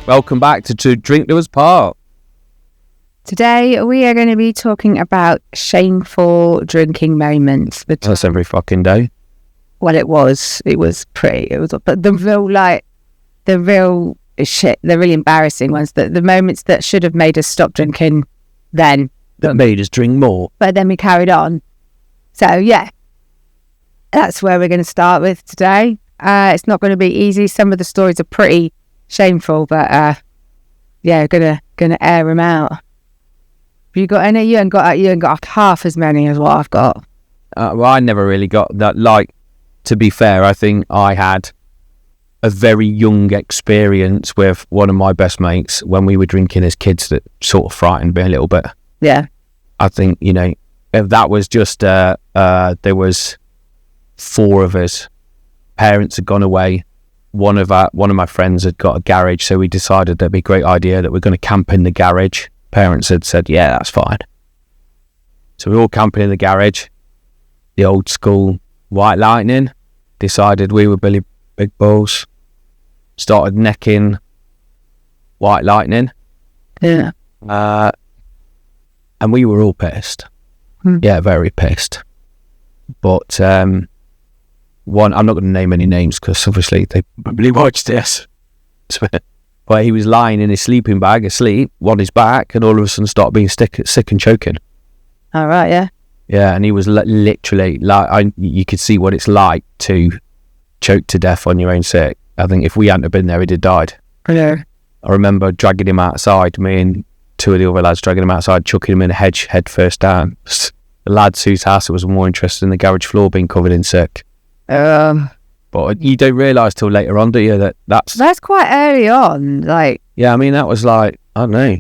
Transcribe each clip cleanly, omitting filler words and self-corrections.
Welcome back to Drink to Us Part. Today we are going to be talking about shameful drinking moments. That's every fucking day. Well, it was pretty. But the real shit, the really embarrassing ones, the moments that should have made us stop drinking then. That made us drink more. But then we carried on. So yeah, that's where we're going to start with today. It's not going to be easy. Some of the stories are pretty shameful, but yeah, gonna air them out. Have you got any? You ain't got half as many as what I've got. Well, I never really got that. Like, to be fair, I think I had a very young experience with one of my best mates when we were drinking as kids that sort of frightened me a little bit. Yeah. I think, if that was just, there was 4 of us. Parents had gone away. One of my friends had got a garage, so we decided that'd be a great idea that we're going to camp in the garage. Parents had said, yeah, that's fine. So we were all camping in the garage. The old school White Lightning. Decided we were Billy Big Balls. Started necking White Lightning. Yeah. And we were all pissed. Yeah, very pissed. But one, I'm not going to name any names because obviously they probably watched this. But he was lying in his sleeping bag asleep on his back, and all of a sudden started being sick and choking. All right, yeah. Yeah, and he was literally like, you could see what it's like to choke to death on your own sick. I think if we hadn't have been there, he'd have died. Yeah. I remember dragging him outside, me and 2 of the other lads dragging him outside, chucking him in a hedge head first down. The lads whose house was more interested in the garage floor being covered in sick. But you don't realise till later on, do you, that's quite early on, like... Yeah, I mean, that was like, I don't know.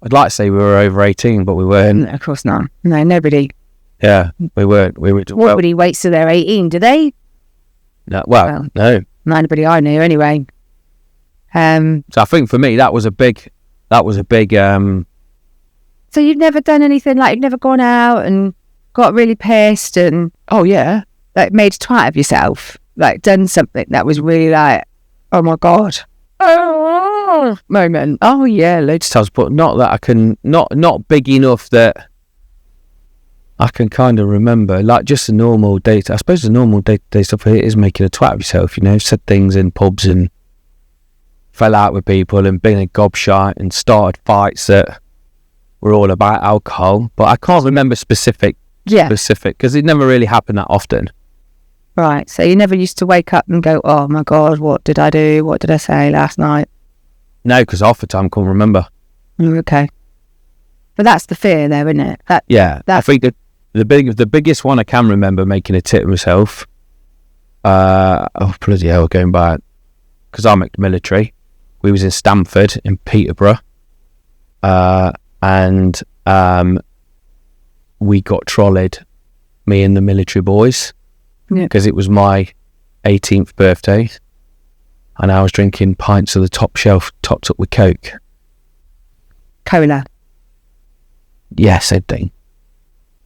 I'd like to say we were over 18, but we weren't. No, of course not. No, nobody. Yeah, we weren't. Nobody waits till they're 18, do they? No, well, no. Not anybody I knew, anyway. So I think for me, that was a big... So you've never done anything, like, you've never gone out and got really pissed and... Oh, yeah. Like, made a twat of yourself? Like, done something that was really like, oh my God. Moment. Oh, yeah, loads of times, but not that I can... Not big enough that I can kind of remember. Like, just a normal day... I suppose the normal day-to-day stuff is making a twat of yourself, said things in pubs and fell out with people and being a gobshite and started fights that were all about alcohol. But I can't remember specific, because it never really happened that often. Right, so you never used to wake up and go, oh my God, what did I do? What did I say last night? No, because half the time I can't remember. Okay. But that's the fear there, isn't it? I think that the biggest one I can remember making a tit of myself, bloody hell, going back, because I'm ex-military. We was in Stamford, in Peterborough, and we got trolleyed, me and the military boys, because it was my 18th birthday, and I was drinking pints of the top shelf, topped up with Coke. Cola. Yeah, same thing.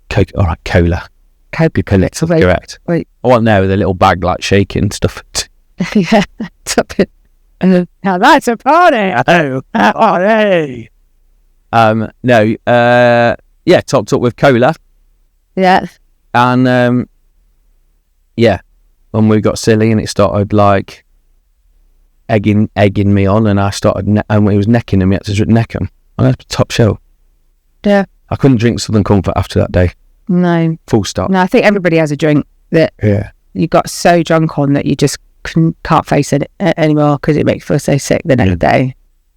Coke, all right, cola. Coke. Correct. Wait. I wasn't there with a little bag, like, shaking stuff. Yeah, top it. Now that's a party. Oh, party. Topped up with cola. Yeah. And, when we got silly and it started, like, egging me on, and I started, and when he was necking him, he had to neck him. And that's top shelf. Yeah. I couldn't drink Southern Comfort after that day. No. Full stop. No, I think everybody has a drink that you got so drunk on that you just can't face it anymore because it makes you feel so sick the next day.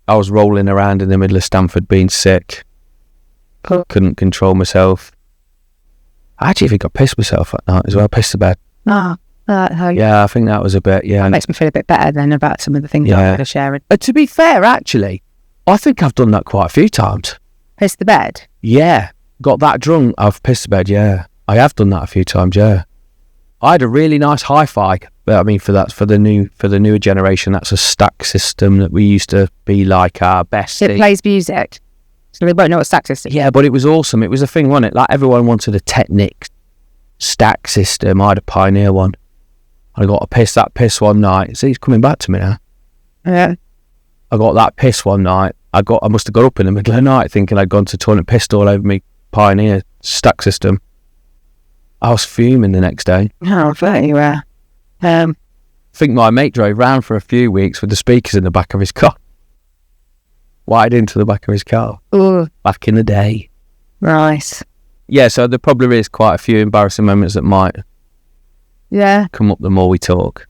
I was rolling around in the middle of Stamford being sick. Couldn't control myself. I actually think I pissed myself that night as well. I pissed the bed. Yeah, I think that was a bit, That makes me feel a bit better then about some of the things I'm going to share. To be fair, actually, I think I've done that quite a few times. Piss the bed? Yeah. Got that drunk, I've pissed the bed, yeah. I have done that a few times, yeah. I had a really nice hi-fi. I mean, for the newer generation, that's a stack system that we used to be like our best. It plays music. So they won't know what stack system is. Yeah, but it was awesome. It was a thing, wasn't it? Like, everyone wanted a Technic stack system. I had a Pioneer one. I got that piss one night. See, he's coming back to me now. Yeah. I got that piss one night. I must have got up in the middle of the night thinking I'd gone to the toilet and pissed all over me Pioneer stack system. I was fuming the next day. Oh, I bet you were. I think my mate drove round for a few weeks with the speakers in the back of his car. Wired into the back of his car. Ooh. Back in the day. Right. Yeah, so there probably is quite a few embarrassing moments that might come up the more we talk.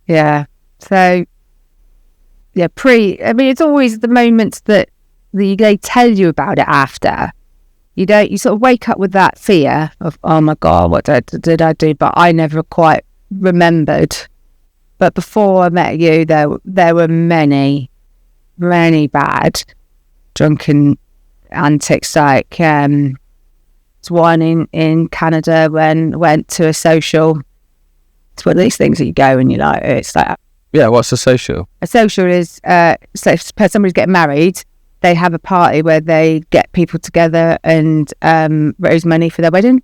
Yeah. So, yeah, it's always the moments that they tell you about it after. You sort of wake up with that fear of, oh my God, what did I do? But I never quite remembered. But before I met you, there were many bad drunken antics. Like it's one in Canada when went to a social. It's one of these things that you go and you're like, it's like, yeah, what's a social? A social is so if somebody's getting married, they have a party where they get people together and raise money for their wedding.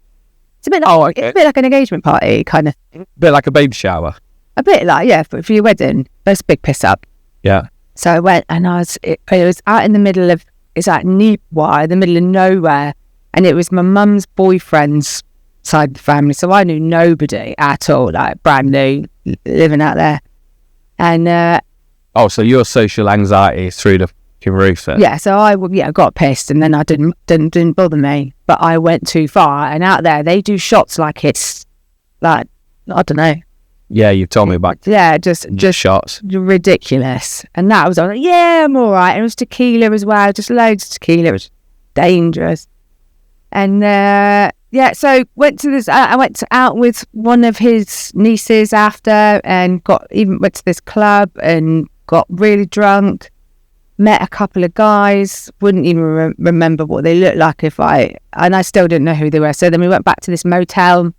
It's a bit like, it's a bit like an engagement party, kind of. A bit like a baby shower. A bit like, yeah, for your wedding. That's a big piss up. Yeah. So I went and it was out in the middle of, it's like Newport, the middle of nowhere. And it was my mum's boyfriend's side of the family. So I knew nobody at all, like brand new, living out there. And so your social anxiety is through the fucking roof then? Yeah, so I got pissed, and then I didn't bother me, but I went too far. And out there they do shots like it's like, I don't know. Yeah, you've told me about. Yeah, just shots, ridiculous. And that was, I was like, yeah, I'm all right. And it was tequila as well, just loads of tequila. It was dangerous. And so went to this. I went out with one of his nieces after, and went to this club and got really drunk. Met a couple of guys. Wouldn't even remember what they looked like and I still didn't know who they were. So then we went back to this motel.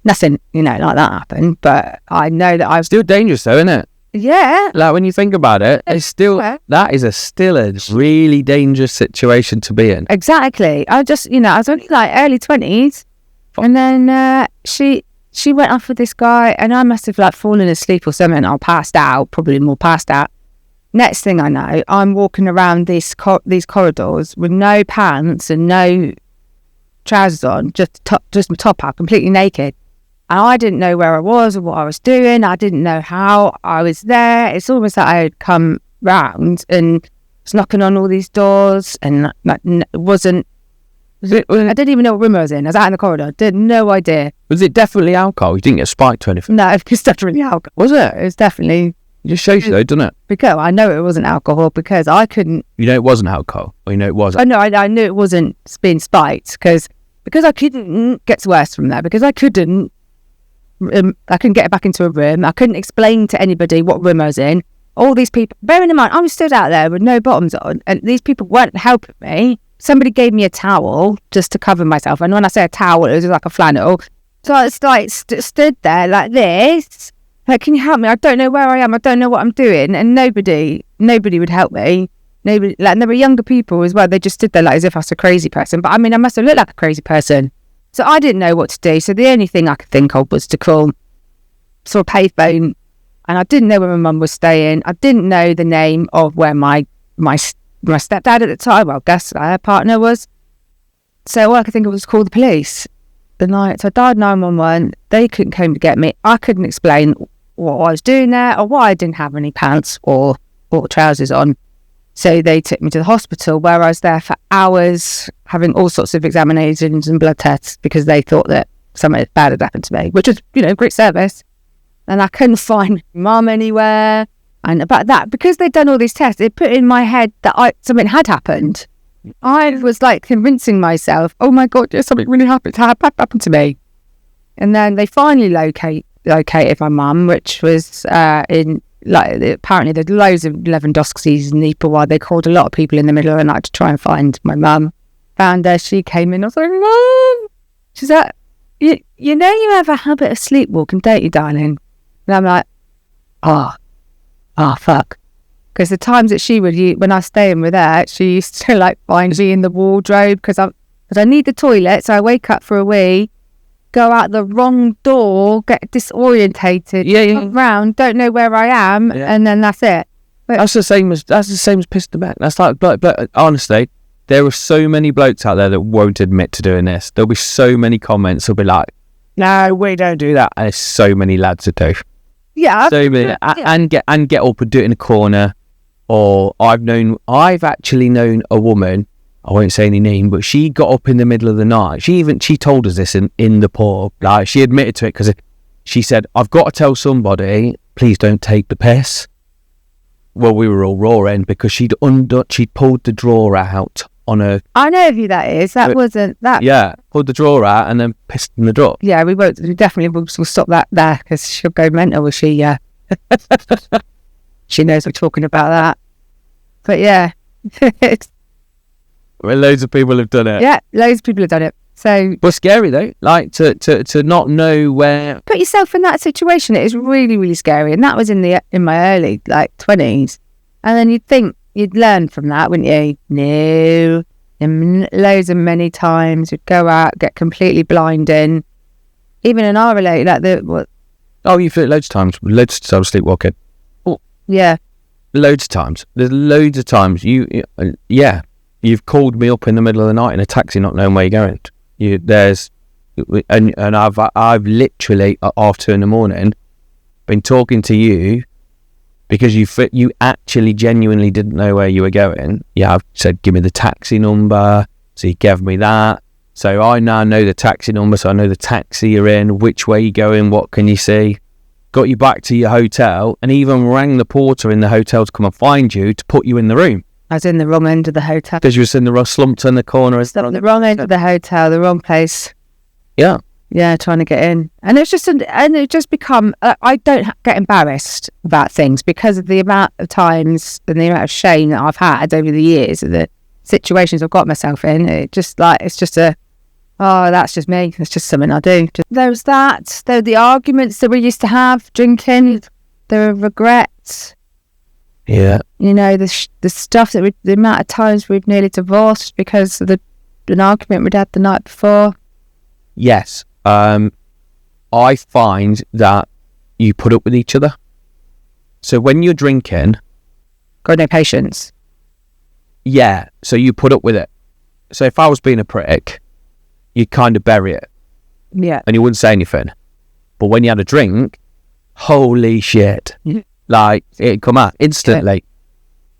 Nothing, like that happened. But I know that I was still dangerous, though, isn't it? Yeah. Like when you think about it, it's still that is still a really dangerous situation to be in. Exactly. I was only like early 20s, and then she went off with this guy, and I must have like fallen asleep or something. I passed out, probably more passed out. Next thing I know, I'm walking around these corridors with no pants and no trousers on, just my top up, completely naked. And I didn't know where I was or what I was doing. I didn't know how I was there. It's almost like I had come round and was knocking on all these doors, and like, I didn't even know what room I was in. I was out in the corridor. Did no idea. Was it definitely alcohol? You didn't get spiked or anything? No, it's definitely alcohol. Was it? It was definitely. It just shows you though, doesn't it? Because I know it wasn't alcohol because I couldn't. You know it wasn't alcohol? Or you know it was? Oh no, I knew it wasn't being spiked because I couldn't. Gets worse from there because I couldn't get back into a room. I couldn't explain to anybody what room I was in. All these people, bearing in mind, I was stood out there with no bottoms on, and these people weren't helping me. Somebody gave me a towel just to cover myself, and when I say a towel, it was like a flannel. So I was like stood there like this, like, can you help me? I don't know where I am. I don't know what I'm doing, and nobody would help me. Nobody, like, and there were younger people as well. They just stood there like as if I was a crazy person. But I mean, I must have looked like a crazy person. So I didn't know what to do. So the only thing I could think of was to call sort of payphone. And I didn't know where my mum was staying. I didn't know the name of where my stepdad at the time, well, I guess her partner was. So all I could think of was call the police. So I dialed 911. They couldn't come to get me. I couldn't explain what I was doing there or why I didn't have any pants or trousers on. So they took me to the hospital where I was there for hours having all sorts of examinations and blood tests because they thought that something bad had happened to me, which was, great service. And I couldn't find mum anywhere. And about that, because they'd done all these tests, it put in my head that something had happened. I was like convincing myself, oh my God, something really happened to me. And then they finally located my mum, which was apparently there's loads of Lewandowski's in Newport while they called a lot of people in the middle of the night to try and find my mum. Found her, she came in, I was like, Mum! She's like, you know you have a habit of sleepwalking, don't you, darling? And I'm like, oh fuck. Because the times that she would, when I was staying with her, she used to find me in the wardrobe because I need the toilet, so I wake up for a wee, go out the wrong door, get disorientated, come round, don't know where I am, and then that's it. But that's the same as pissing the bed. That's like, but honestly, there are so many blokes out there that won't admit to doing this. There'll be so many comments that'll be like, "No, we don't do that," and there's so many lads that do. Yeah, so many, and get up and do it in a corner. Or I've actually known a woman. I won't say any name, but she got up in the middle of the night. She told us this in the pub. Like, she admitted to it because she said, "I've got to tell somebody, please don't take the piss." Well, we were all roaring because she'd pulled the drawer out on a... I know who that is. That wasn't that. Yeah, pulled the drawer out and then pissed in the drawer. Yeah, we won't. We definitely will stop that there because she'll go mental. Will she? Yeah. She knows we're talking about that. But yeah. Well, loads of people have done it. Yeah, loads of people have done it. So, but scary though, like to not know where. Put yourself in that situation. It is really, really scary, and that was in my early 20s. And then you'd think you'd learn from that, wouldn't you? No, and loads of many times you'd go out, get completely blinding. Even in our relationship, Oh, you feel it loads of times sleepwalking. Oh, yeah, loads of times. There's loads of times you've called me up in the middle of the night in a taxi, not knowing where you're going. I've literally at 2:30 in the morning been talking to you because you actually genuinely didn't know where you were going. Yeah, I've said give me the taxi number, so you gave me that. So I now know the taxi number, so I know the taxi you're in, which way you're going, what can you see. Got you back to your hotel, and even rang the porter in the hotel to come and find you to put you in the room. I was in the wrong end of the hotel. Because you were slumped in the corner. The wrong end of the hotel, the wrong place. Yeah. Yeah, trying to get in. And it's just become, I don't get embarrassed about things because of the amount of times and the amount of shame that I've had over the years and the situations I've got myself in. That's just me. It's just something I do. There was that. There were the arguments that we used to have, drinking. There were regrets. Yeah. You know, the stuff that the amount of times we've nearly divorced because of an argument we'd had the night before. Yes. I find that you put up with each other. So when you're drinking... Got no patience. Yeah. So you put up with it. So if I was being a prick, you'd kind of bury it. Yeah. And you wouldn't say anything. But when you had a drink, holy shit. Yeah. Like, it'd come out instantly.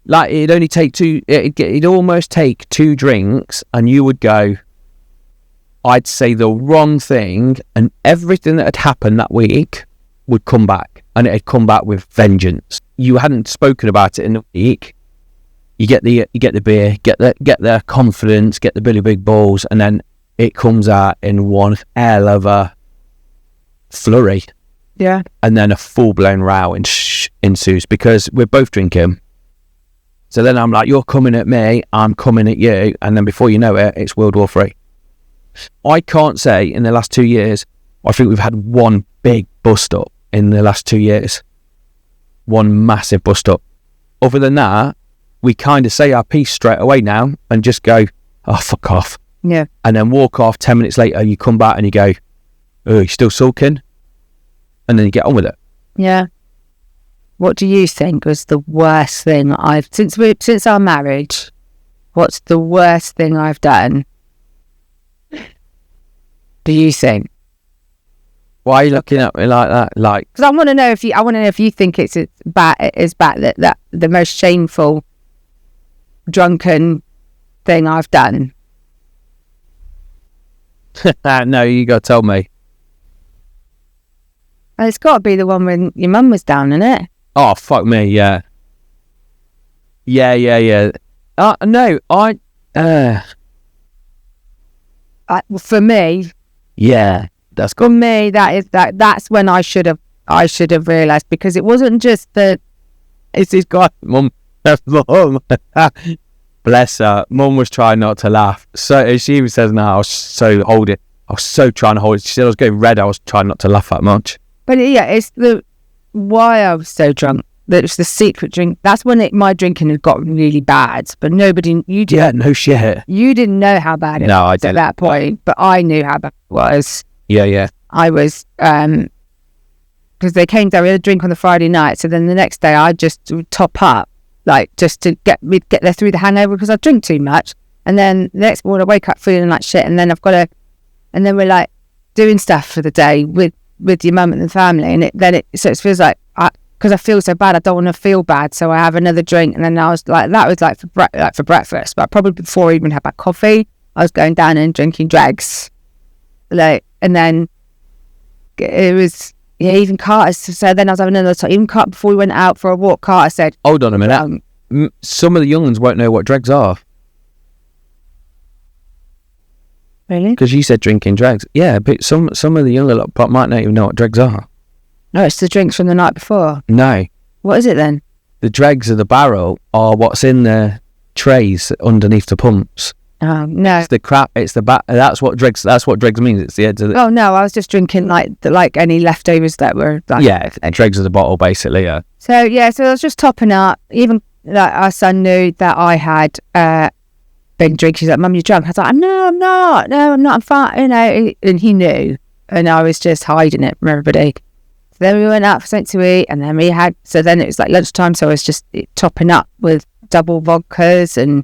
Yeah. Like, it'd only take it'd almost take 2 drinks and you would go, I'd say the wrong thing and everything that had happened that week would come back. And it'd come back with vengeance. You hadn't spoken about it in the week. You get the beer, get the confidence, get the Billy Big Balls, and then it comes out in one hell of a flurry. Yeah. And then a full-blown row ensues because we're both drinking. So then I'm like, you're coming at me, I'm coming at you. And then before you know it, it's World War III. I can't say in the last 2 years, I think we've had one big bust-up in the last 2 years. One massive bust-up. Other than that, we kind of say our piece straight away now and just go, oh, fuck off. Yeah. And then walk off. 10 minutes later, you come back and you go, oh, you still sulking? And then you get on with it. Yeah. What do you think was the worst thing since our marriage? What's the worst thing I've done? Do you think? Why are you looking at me like that? Like, because I want to know if you think it's bad that the most shameful drunken thing I've done. No, you got to tell me. Well, it's got to be the one when your mum was down, isn't it? Oh, fuck me, yeah. Yeah. No, for me... Yeah, that's good. For me, that's when I should have realised, because it wasn't just the... It's his guy, Mum. Bless her. Mum was trying not to laugh. So she even says now, I was so trying to hold it. She said I was getting red. I was trying not to laugh that much. But yeah, it's why I was so drunk. That was the secret drink. That's when my drinking had got really bad. But nobody, Yeah, no shit. You didn't know how bad it was at that point, but I knew how bad it was. Yeah. I was, because they came down, we had a drink on the Friday night. So then the next day I just would top up, like just to get there through the hangover because I drink too much. And then the next morning I wake up feeling like shit. And then and then we're like doing stuff for the day with your mum and the family. And it feels like, because I feel so bad, I don't want to feel bad. So I have another drink. And then I was like, that was like for breakfast. But probably before I even had my coffee, I was going down and drinking dregs. Like, and then it was, yeah, even Carter. So then I was having another time. Even Carter, before we went out for a walk, Carter said, hold on a minute. Some of the young ones won't know what dregs are. Really? Because you said drinking dregs. Yeah, but some of the younger lot might not even know what dregs are. No, it's the drinks from the night before. No. What is it then? The dregs of the barrel are what's in the trays underneath the pumps. Oh, no. It's the crap. It's the that's what dregs means. It's the heads of the... Oh, no, I was just drinking like any leftovers that were... Like, yeah, dregs of the bottle, basically, yeah. So I was just topping up. Even like our son knew that I had been drinking. He's like, Mum, you're drunk. I was like, no, I'm not. No, I'm not. I'm fine. You know, and he knew. And I was just hiding it from everybody. So then we went out for something to eat. And then then it was like lunchtime. So I was just topping up with double vodkas. And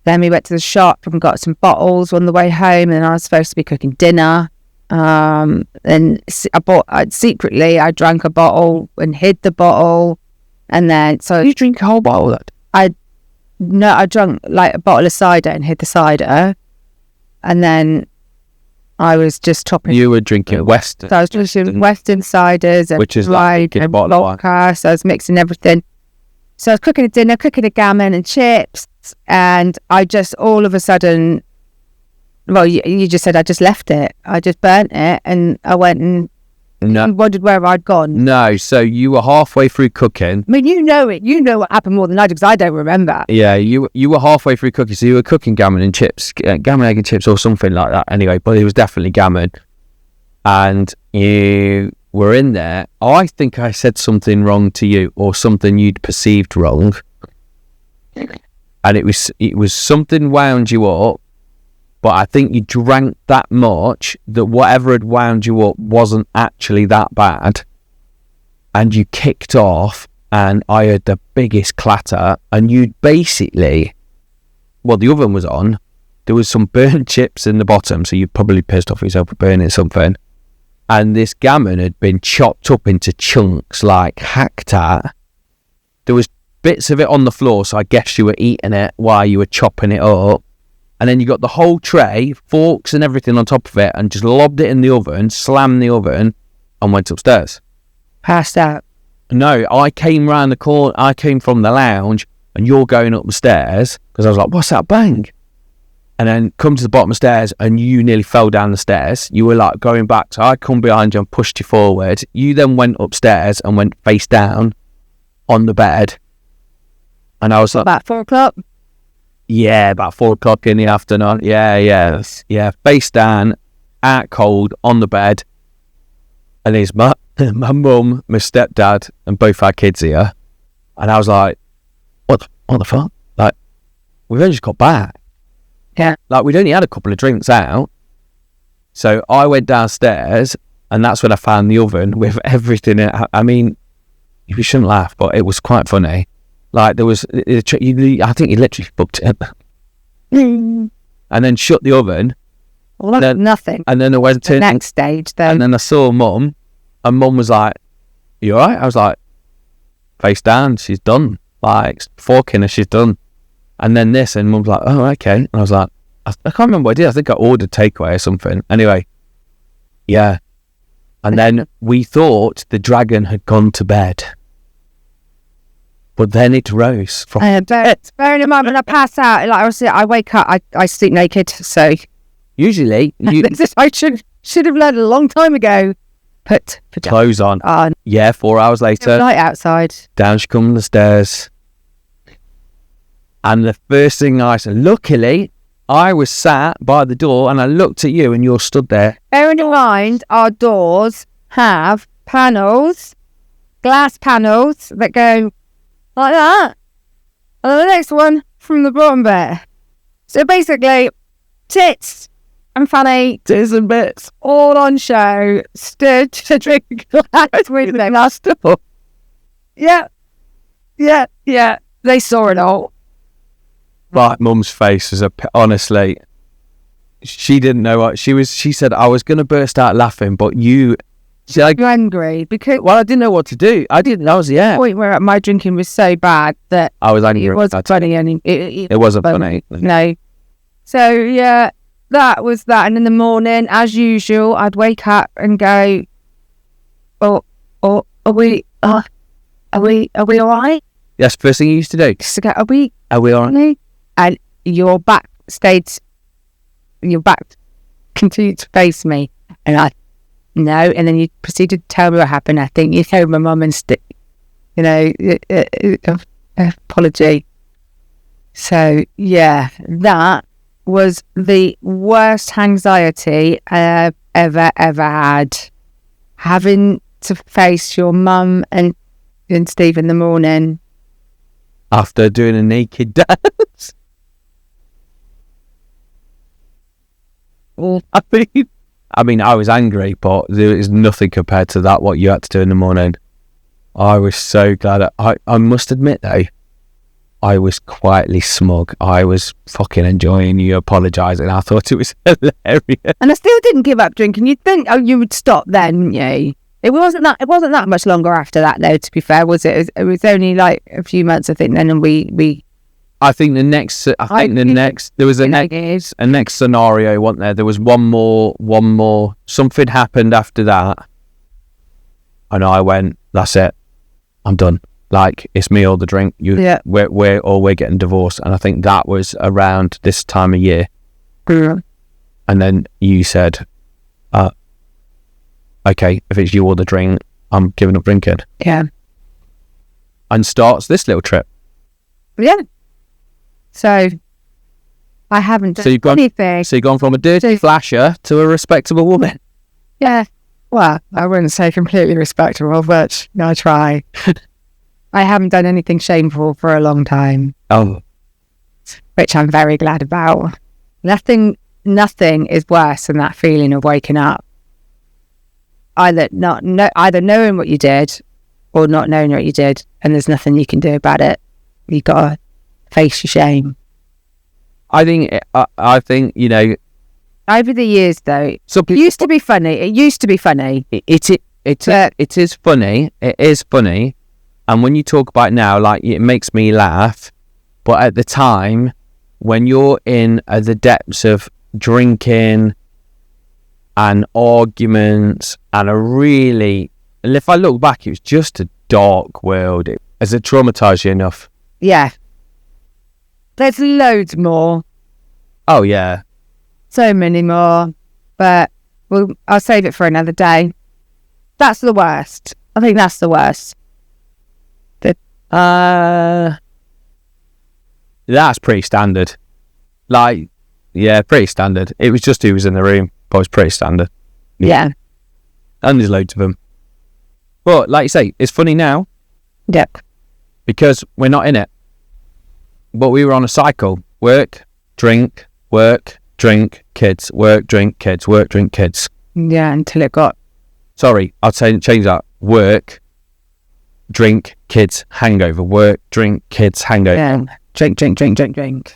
then we went to the shop and got some bottles on the way home. And I was supposed to be cooking dinner. And secretly, I drank a bottle and hid the bottle. And then, so... You drink a whole bottle of that? I drank like a bottle of cider and hid the cider. And then I was just topping... You were drinking Western. So I was drinking Western ciders and which is like and vodka. So I was mixing everything. So I was cooking a dinner, cooking a gammon and chips. And I just all of a sudden... Well, you just said I just left it. I just burnt it and I went and wondered where I'd gone. No, so you were halfway through cooking. I mean, you know it. You know what happened more than I do because I don't remember. Yeah, you were halfway through cooking. So you were cooking gammon and chips, gammon, egg and chips or something like that anyway. But it was definitely gammon. And you were in there. I think I said something wrong to you or something you'd perceived wrong. And it was something wound you up. But I think you drank that much that whatever had wound you up wasn't actually that bad. And you kicked off and I heard the biggest clatter and you'd basically, well, the oven was on. There was some burnt chips in the bottom. So you'd probably pissed off yourself for burning something. And this gammon had been chopped up into chunks, like hacked at. There was bits of it on the floor. So I guess you were eating it while you were chopping it up. And then you got the whole tray, forks and everything on top of it, and just lobbed it in the oven, slammed the oven, and went upstairs. Passed out. No, I came round the corner. I came from the lounge, and you're going up the stairs, because I was like, what's that bang? And then come to the bottom of the stairs, and you nearly fell down the stairs. You were like going back, so I come behind you and pushed you forward. You then went upstairs and went face down on the bed. And I was like... About 4 o'clock? Yeah, about 4 o'clock in the afternoon. Yeah. Face down, out cold, on the bed. And there's my mum, my stepdad, and both our kids here. And I was like, what the fuck? Like, we've only just got back. Yeah. Like, we'd only had a couple of drinks out. So I went downstairs, and that's when I found the oven with everything in it. I mean, you shouldn't laugh, but it was quite funny. Like, there was, I think you literally booked it. And then shut the oven. Well, that's nothing. And then I went in. Next stage, though. And then I saw Mum, and Mum was like, you alright? I was like, face down, she's done. Like, forking her, she's done. And then this, and Mum's like, oh, okay. And I was like, I can't remember what I did. I think I ordered takeaway or something. Anyway, yeah. And then we thought the dragon had gone to bed. But then it rose. Bearing in mind, when I pass out, like I wake up, I sleep naked. So usually, I should have learned a long time ago. Put clothes on. Yeah, 4 hours later, light outside. Down she comes the stairs, and the first thing I said, luckily, I was sat by the door, and I looked at you, and you're stood there. Bearing in mind, our doors have panels, glass panels that go like that, and the next one from the bottom bit. So basically, tits and Fanny, Tears and bits. all on show, stood to drink a glass with them. Yeah. They saw it all. My mum's face was honestly, she didn't know what she was. She said, I was going to burst out laughing, but you. She like, You're angry because well, I didn't know what to do. I didn't. I was the point where my drinking was so bad that I was angry. it wasn't funny, and it wasn't funny. No. So yeah, that was that. And in the morning, as usual, I'd wake up and go, "Oh, are we all right?" That's the first thing you used to do. Just to go, "Are we all right?" And your back continued to face me, and I. No, and then you proceeded to tell me what happened. I think you told my mum and apology. So yeah, that was the worst anxiety I've ever had. Having to face your mum and Steve in the morning after doing a naked dance. I mean, I was angry, but there is nothing compared to that, what you had to do in the morning. I was so glad. I must admit, though, I was quietly smug. I was fucking enjoying you apologising. I thought it was hilarious. And I still didn't give up drinking. You'd think you would stop then, wouldn't you? It wasn't that much longer after that, though, to be fair, was it? It was only like a few months, I think, then, and we I think there was a next scenario, wasn't there? There was one more. Something happened after that, and I went, "That's it, I'm done. Like, it's me or the drink. We're getting divorced." And I think that was around this time of year. Mm. And then you said, "Okay, if it's you or the drink, I'm giving up drinking." Yeah. And starts this little trip. Yeah. So, I haven't done anything. So you've gone from a dirty flasher to a respectable woman. Yeah. Well, I wouldn't say completely respectable, but I try. I haven't done anything shameful for a long time. Oh. Which I'm very glad about. Nothing is worse than that feeling of waking up. Either knowing what you did or not knowing what you did, and there's nothing you can do about it. You've got to face your shame. I think over the years, though, it used to be funny. It is funny. It is funny, and when you talk about it now, like, it makes me laugh. But at the time, when you're in the depths of drinking and arguments and if I look back, it was just a dark world. Has it traumatized you enough? Yeah. There's loads more. Oh, yeah. So many more. But I'll save it for another day. That's the worst. I think that's the worst. That's pretty standard. Like, yeah, pretty standard. It was just who was in the room, but it's pretty standard. Yeah. And there's loads of them. But, like you say, it's funny now. Yep. Because we're not in it. But we were on a cycle. Work, drink, kids. Work, drink, kids. Work, drink, kids. Yeah, until it got... Sorry, I'd say change that. Work, drink, kids, hangover. Work, drink, kids, hangover. Yeah. Drink.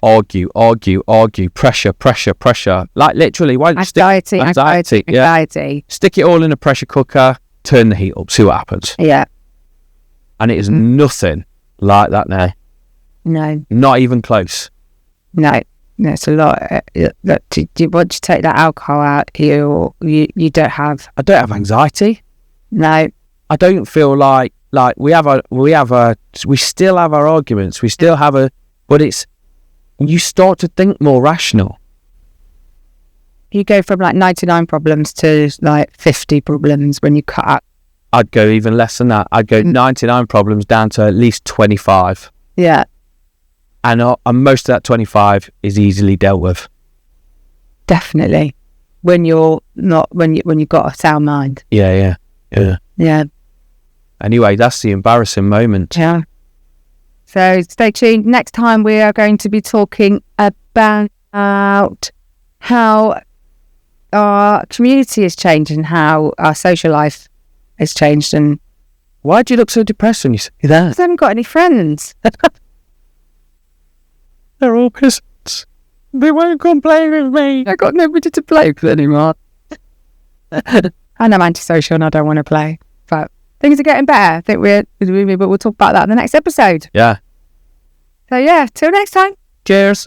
Argue. Pressure. Like, literally, why anxiety. Yeah. Stick it all in a pressure cooker, turn the heat up, see what happens. Yeah. And it is nothing like that now. No. Not even close. No, it's a lot. Once you take that alcohol out, you don't have... I don't have anxiety. No. I don't feel like we still have our arguments. We still have but you start to think more rational. You go from like 99 problems to like 50 problems when you cut up. I'd go even less than that. I'd go 99 problems down to at least 25. Yeah. And most of that 25 is easily dealt with. Definitely. When you've got a sound mind. Yeah. Anyway, that's the embarrassing moment. Yeah. So stay tuned. Next time we are going to be talking about how our community has changed and how our social life has changed. And Why do you look so depressed when you say that? I haven't got any friends. They're all peasants. They won't come play with me. I've got nobody to play with anymore. And I'm antisocial and I don't want to play. But things are getting better. I think but we'll talk about that in the next episode. Yeah. So yeah, till next time. Cheers.